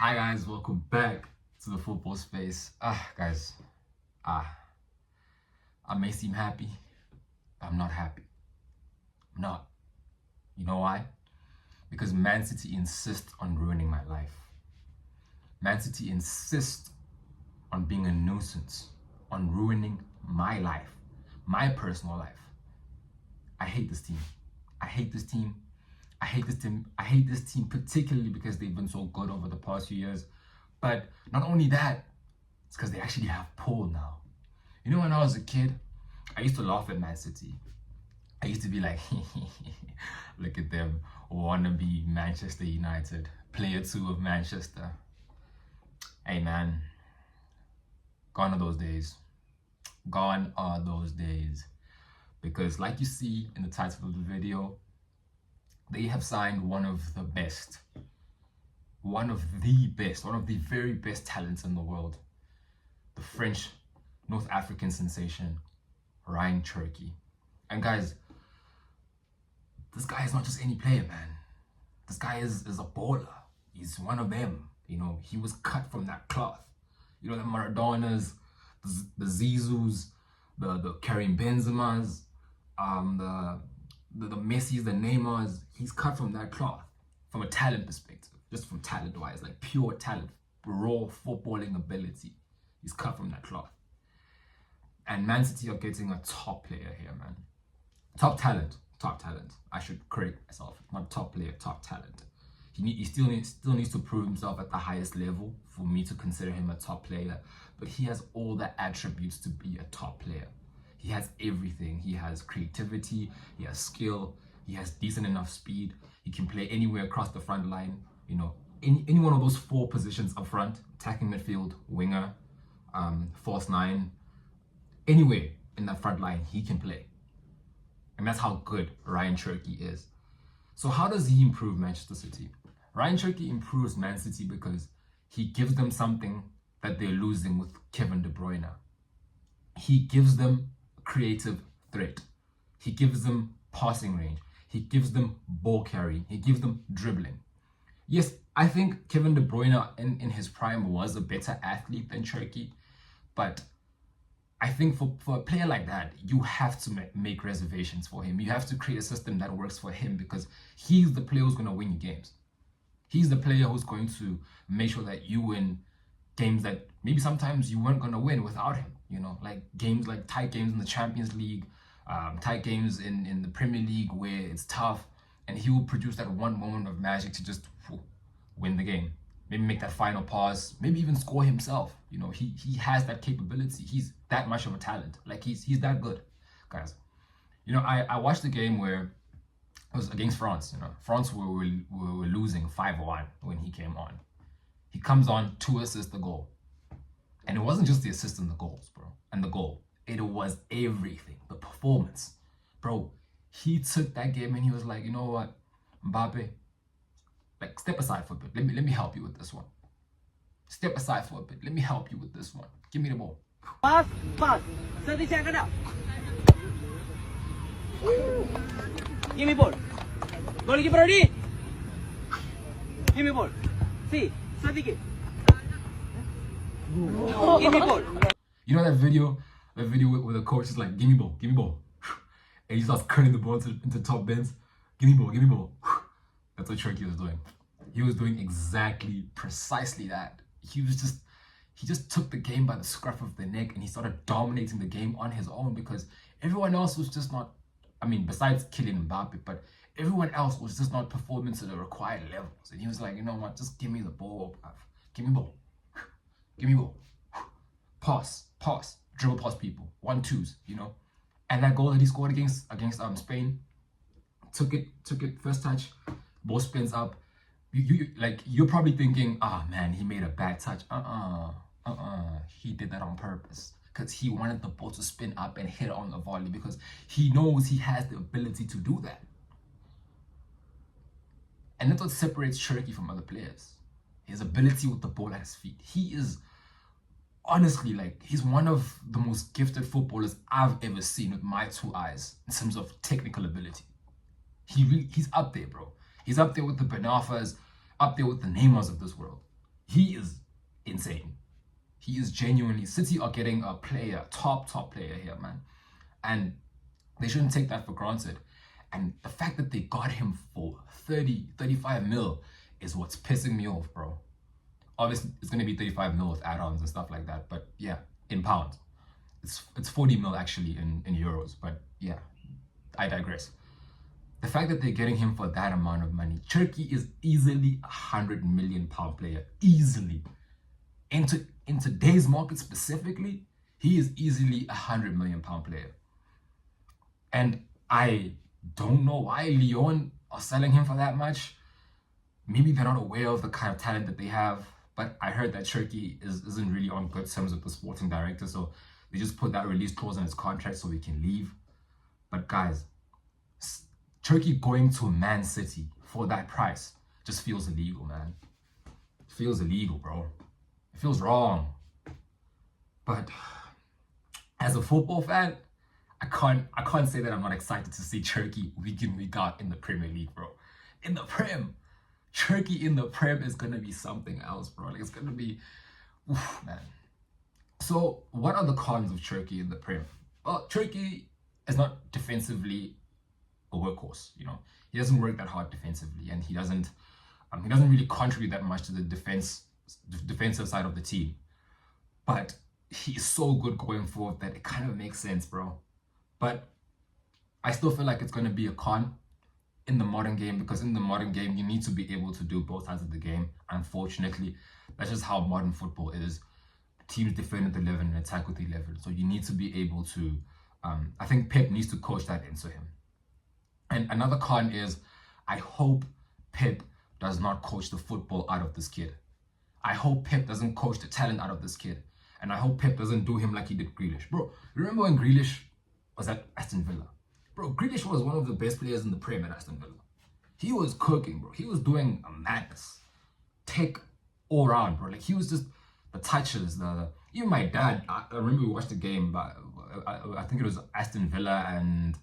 Hi guys, welcome back to the football space. Guys, ah, I may seem happy, but I'm not happy. I'm not. You know why? Because Man City insists on ruining my life. Man City insists on being a nuisance, on ruining my life, my personal life. I hate this team. I hate this team. I hate this team. I hate this team particularly because they've been so good over the past few years. But not only that, it's because they actually have pull now. You know, when I was a kid, I used to laugh at Man City. I used to be like, look at them, wanna be Manchester United, player two of Manchester. Hey man, gone are those days. Gone are those days. Because like you see in the title of the video, they have signed one of the best, one of the very best talents in the world. The French North African sensation, Rayan Cherki. And guys, this guy is not just any player, man. This guy is a baller. He's one of them. You know, he was cut from that cloth. You know, the Maradonas, the Zizous, the Karim Benzemas, the Messis, the Neymars. He's cut from that cloth from a talent perspective, just from talent-wise, like pure talent, raw footballing ability. He's cut from that cloth. And Man City are getting a top player here, man. Top talent. I should correct myself. Not top player, top talent. He still needs to prove himself at the highest level for me to consider him a top player. But he has all the attributes to be a top player. He has everything. He has creativity. He has skill. He has decent enough speed. He can play anywhere across the front line. You know, any one of those four positions up front: attacking midfield, winger, false nine. Anywhere in that front line, he can play. And that's how good Rayan Cherki is. So how does he improve Manchester City? Rayan Cherki improves Man City because he gives them something that they're losing with Kevin De Bruyne. He gives them creative threat. He gives them passing range. He gives them ball carrying. He gives them dribbling. Yes, I think Kevin De Bruyne in his prime was a better athlete than Cherki, but I think for a player like that, you have to make reservations for him. You have to create a system that works for him because he's the player who's going to win you games. He's the player who's going to make sure that you win games that maybe sometimes you weren't going to win without him. You know, like games, like tight games in the Champions League, tight games in the Premier League where it's tough. And he will produce that one moment of magic to just win the game. Maybe make that final pass, maybe even score himself. You know, he has that capability. He's that much of a talent. Like he's that good, guys. You know, I watched the game where it was against France. You know, France were losing 5-1 when he came on. He comes on, 2 assists, the goal. And it wasn't just the assist and the goals, bro. And the goal. It was everything. The performance. Bro, he took that game and he was like, you know what, Mbappe, like, step aside for a bit. Let me help you with this one. Step aside for a bit. Let me help you with this one. Give me the ball. Pass. Sadi check it out. Give me ball. Goalkeeper ready? Give me ball. See, Sadiq. Give me ball. You know that video where the coach is like, give me ball. And he starts cutting the ball into top bins. Give me ball. That's what Cherki was doing. He was doing precisely that. He just took the game by the scruff of the neck and he started dominating the game on his own because everyone else was just not, I mean, besides Kylian Mbappe, but everyone else was just not performing to the required levels. And he was like, you know what, just give me the ball, bruv. Give me ball. Give me ball. Pass, dribble past people. 1-2s, you know. And that goal that he scored against Spain, took it, first touch, ball spins up. You're probably thinking, man, he made a bad touch. He did that on purpose because he wanted the ball to spin up and hit on the volley because he knows he has the ability to do that. And that's what separates Cherki from other players. His ability with the ball at his feet. He is honestly, like, he's one of the most gifted footballers I've ever seen with my 2 eyes in terms of technical ability. He's up there, bro. He's up there with the Ben Arfa's, up there with the Neymars of this world. He is insane. He is genuinely. City are getting a player, top player here, man. And they shouldn't take that for granted. And the fact that they got him for 35 mil is what's pissing me off, bro. Obviously, it's going to be 35 mil with add-ons and stuff like that. But yeah, in pounds. It's 40 mil actually in euros. But yeah, I digress. The fact that they're getting him for that amount of money. Cherki is easily £100 million player. Easily. In today's market specifically, he is easily £100 million player. And I don't know why Lyon are selling him for that much. Maybe they're not aware of the kind of talent that they have. But I heard that Cherki isn't really on good terms with the sporting director. So they just put that release clause in his contract so he can leave. But guys, Cherki going to Man City for that price just feels illegal, man. It feels illegal, bro. It feels wrong. But as a football fan, I can't say that I'm not excited to see Cherki week in, week out in the Premier League, bro. In the Prem. Cherki in the Prem is gonna be something else, bro. Like, it's gonna be, oof, man. So what are the cons of Cherki in the Prem? Well, Cherki is not defensively a workhorse, you know. He doesn't work that hard defensively, and he doesn't really contribute that much to the defensive side of the team. But he's so good going forward that it kind of makes sense, bro. But I still feel like it's going to be a con in the modern game, because in the modern game, you need to be able to do both sides of the game. Unfortunately, that's just how modern football is. Teams defend with 11 and attack with 11. So you need to be able to, I think Pep needs to coach that into him. And another con is, I hope Pep does not coach the football out of this kid. I hope Pep doesn't coach the talent out of this kid. And I hope Pep doesn't do him like he did Grealish. Bro, remember when Grealish was at Aston Villa? Bro, Grealish was one of the best players in the Prem at Aston Villa. He was cooking, bro. He was doing a madness. Tech all around, bro. Like, he was just the touches, even my dad, I remember we watched the game, but I think it was Aston Villa and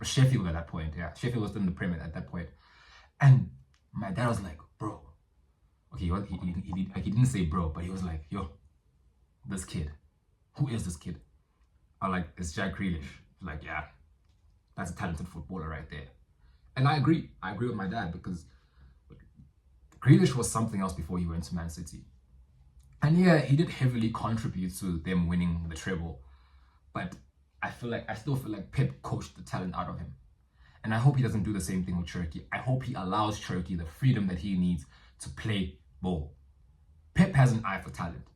Sheffield at that point. Yeah, Sheffield was in the Premier at that point. And my dad was like, bro. Okay, he didn't say bro, but he was like, yo, this kid. Who is this kid? I'm like, it's Jack Grealish. He's like, yeah, that's a talented footballer right there. And I agree. I agree with my dad, because Grealish was something else before he went to Man City. And yeah, he did heavily contribute to them winning the treble. But I still feel like Pep coached the talent out of him. And I hope he doesn't do the same thing with Cherki. I hope he allows Cherki the freedom that he needs to play ball. Pep has an eye for talent.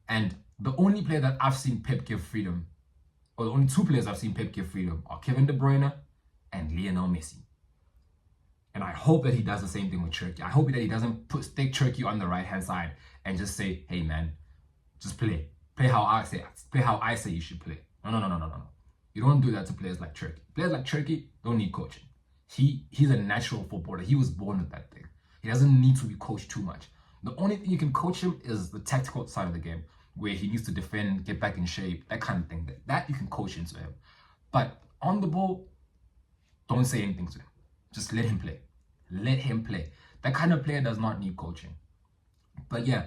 And the only player that I've seen Pep give freedom, or the only two players I've seen Pep give freedom, are Kevin De Bruyne and Lionel Messi. And I hope that he does the same thing with Cherki. I hope that he doesn't stick Cherki on the right-hand side and just say, hey man, just play. Play how I say you should play. No. You don't do that to players like Cherki. Players like Cherki don't need coaching. He's a natural footballer. He was born with that thing. He doesn't need to be coached too much. The only thing you can coach him is the tactical side of the game, where he needs to defend, get back in shape, that kind of thing. That you can coach into him. But on the ball, don't say anything to him. Just let him play. Let him play. That kind of player does not need coaching. But yeah,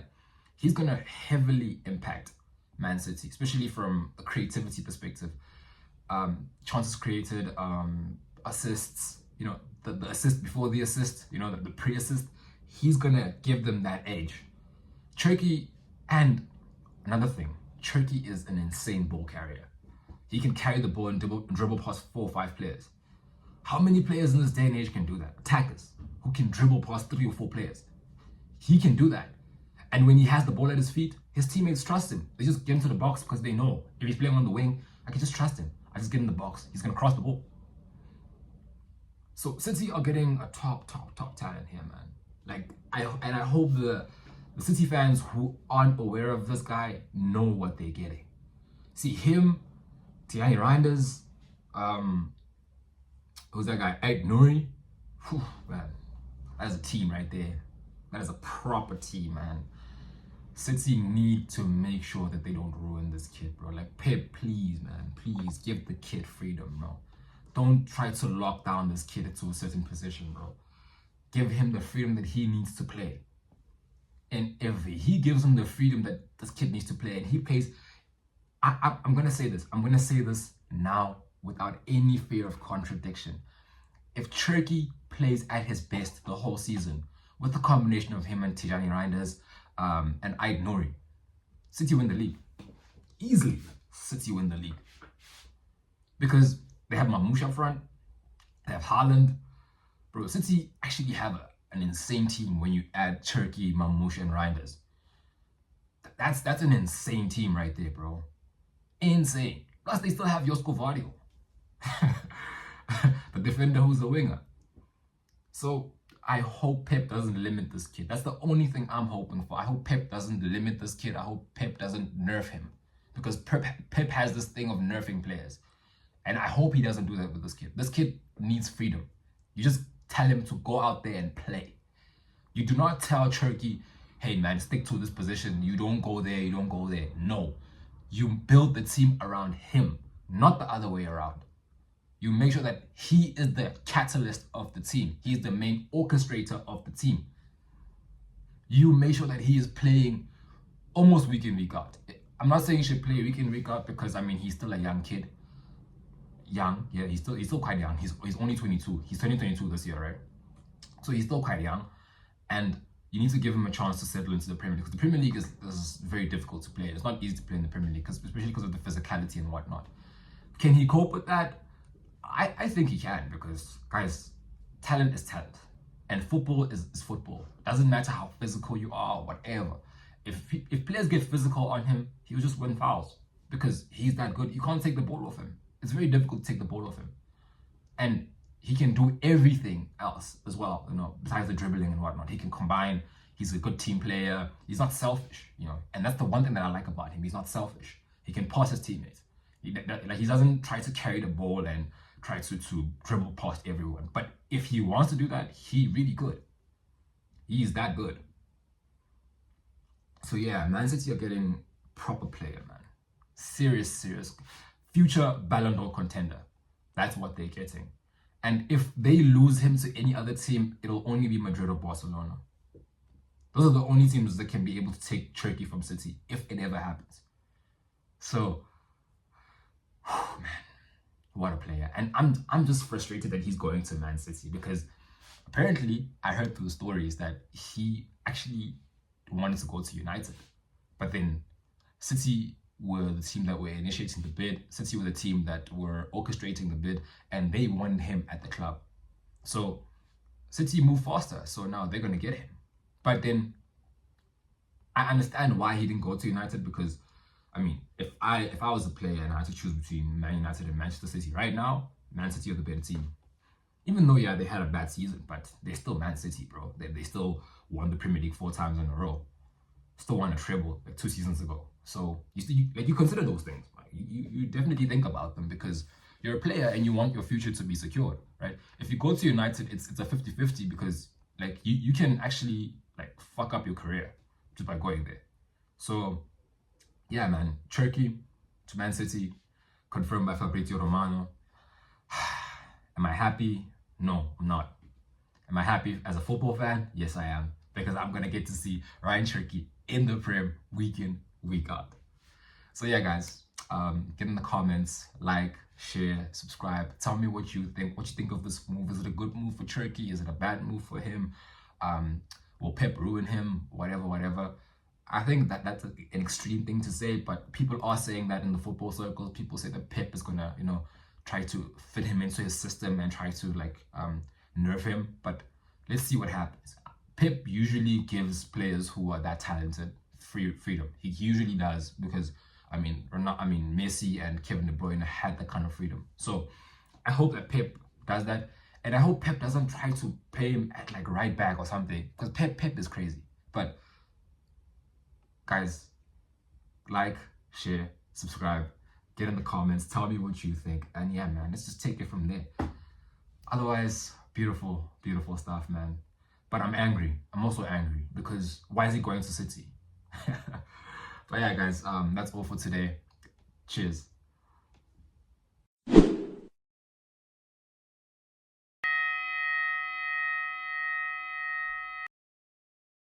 he's going to heavily impact Man City, especially from a creativity perspective. Chances created, assists, you know, the assist before the assist, you know, the pre-assist. He's going to give them that edge. Cherki, and another thing, Cherki is an insane ball carrier. He can carry the ball and dribble past 4 or 5 players. How many players in this day and age can do that? Attackers who can dribble past 3 or 4 players. He can do that. And when he has the ball at his feet, his teammates trust him. They just get into the box because they know if he's playing on the wing, I can just trust him. I just get in the box. He's going to cross the ball. So City are getting a top talent here, man. Like, I hope the City fans who aren't aware of this guy know what they're getting. See him, Tiani Reinders, who's that guy? Ed Nuri. Whew, man, that is a team right there. That is a proper team, man. City need to make sure that they don't ruin this kid, bro. Like, Pep, please, man, please give the kid freedom, bro. Don't try to lock down this kid into a certain position, bro. Give him the freedom that he needs to play. He gives him the freedom that this kid needs to play, and he plays. I'm gonna say this. I'm gonna say this now without any fear of contradiction. If Cherki plays at his best the whole season, with the combination of him and Tijani Reinders and Ait Nouri, City win the league. Easily, City win the league. Because they have Mamouche up front, they have Haaland. Bro, City actually have an insane team when you add Cherki, Mamouche, and Reinders. That's an insane team right there, bro. Insane. Plus, they still have Josko Vardio, the defender who's a winger. So I hope Pep doesn't limit this kid. That's the only thing I'm hoping for. I hope Pep doesn't limit this kid. I hope Pep doesn't nerf him. Because Pep has this thing of nerfing players. And I hope he doesn't do that with this kid. This kid needs freedom. You just tell him to go out there and play. You do not tell Cherki, hey man, stick to this position. You don't go there, you don't go there. No. You build the team around him, not the other way around. You make sure that he is the catalyst of the team. He's the main orchestrator of the team. You make sure that he is playing almost week in, week out. I'm not saying he should play week in, week out because, I mean, he's still a young kid. Young, yeah, he's still quite young. He's only 22. He's turning 22 this year, right? So he's still quite young. And you need to give him a chance to settle into the Premier League, because the Premier League is very difficult to play. It's not easy to play in the Premier League, especially because of the physicality and whatnot. Can he cope with that? I think he can, because, guys, talent is talent. And football is football. Doesn't matter how physical you are or whatever. If players get physical on him, he'll just win fouls, because he's that good. You can't take the ball off him. It's very difficult to take the ball off him. And he can do everything else as well, besides the dribbling and whatnot. He can combine. He's a good team player. He's not selfish, and that's the one thing that I like about him. He's not selfish. He can pass his teammates. He doesn't try to carry the ball and try to dribble past everyone. But if he wants to do that, he really good. He's that good. So yeah, Man City are getting proper player, man. Serious. Future Ballon d'Or contender. That's what they're getting. And if they lose him to any other team, it'll only be Madrid or Barcelona. Those are the only teams that can be able to take Cherki from City, if it ever happens. So, man, what a player. And I'm just frustrated that he's going to Man City, because apparently I heard through the stories that he actually wanted to go to United. But then City were the team that were initiating the bid. City were the team that were orchestrating the bid, and they wanted him at the club. So City moved faster, so now they're going to get him. But then I understand why he didn't go to United, because, I mean, if I was a player and I had to choose between Man United and Manchester City right now, Man City are the better team. Even though, yeah, they had a bad season, but they're still Man City, bro. They still won the Premier League 4 times in a row. Still won a treble like 2 seasons ago. So you consider those things. Like, you definitely think about them, because you're a player and you want your future to be secured, right? If you go to United, it's a 50-50, because like you can actually like fuck up your career just by going there. So yeah, man, Cherki to Man City, confirmed by Fabrizio Romano. Am I happy? No, I'm not. Am I happy as a football fan? Yes, I am, because I'm gonna get to see Rayan Cherki in the Prem week in, week out. So yeah, guys, get in the comments, like, share, subscribe. Tell me what you think. What you think of this move? Is it a good move for Cherki? Is it a bad move for him? Will Pep ruin him? Whatever. I think that's an extreme thing to say, but people are saying that in the football circles. People say that Pep is gonna, try to fit him into his system and try to nerf him. But let's see what happens. Pep usually gives players who are that talented freedom. He usually does, because Messi and Kevin De Bruyne had that kind of freedom. So I hope that Pep does that, and I hope Pep doesn't try to play him at like right back or something, because Pep is crazy. But guys, like, share, subscribe, get in the comments, tell me what you think, and yeah, man, let's just take it from there. Otherwise, beautiful stuff, man. But I'm angry. I'm also angry, because why is he going to City? But yeah, guys, that's all for today. Cheers.